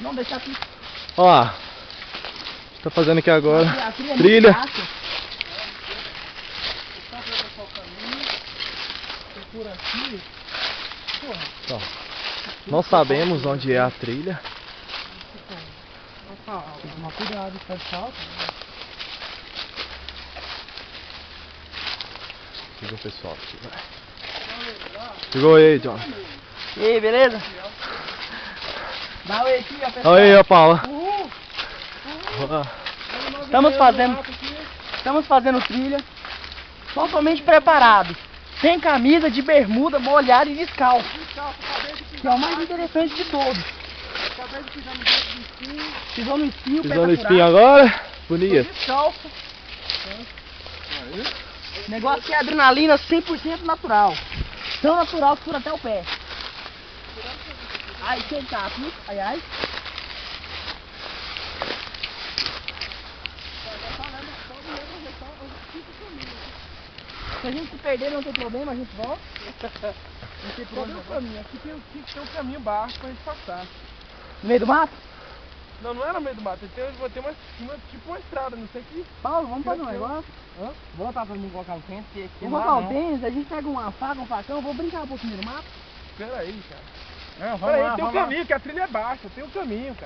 Não, deixa aqui. Ó, tá fazendo aqui agora. Aqui é Trilha. muito fácil. Por aqui. Ó, nós sabemos onde é a trilha. Tem que tomar cuidado, tá de salto. Chegou o pessoal aqui, vai. Chegou aí, John. E aí, beleza? Dá oi aqui, ó, pessoal. Olha aí, ó, Paula. Ó, Estamos fazendo trilha totalmente preparados. Sem camisa, de bermuda, molhado e descalço. Que é o mais interessante de todos. Pisou no espinho, pisou no espinho agora. Bonito. Descalço. Negócio que é adrenalina 100% natural. Tão natural que fura até o pé. Ai, quem tá aqui? Ai, ai. Se a gente se perder não tem problema, a gente volta. Não tem problema pra mim. Aqui tem um caminho baixo pra gente passar. No meio do mato? Não, não era no meio do mato. Vou ter tipo uma estrada, não sei que. Paulo, vamos fazer um negócio. Vou botar pra mim colocar o tênis, porque Vamos botar o tênis, a gente pega uma faca, um facão, vou brincar um pouquinho no mato. Pera aí, cara. Não, Pera aí, tem um caminho, que a trilha é baixa. Tem um caminho, cara.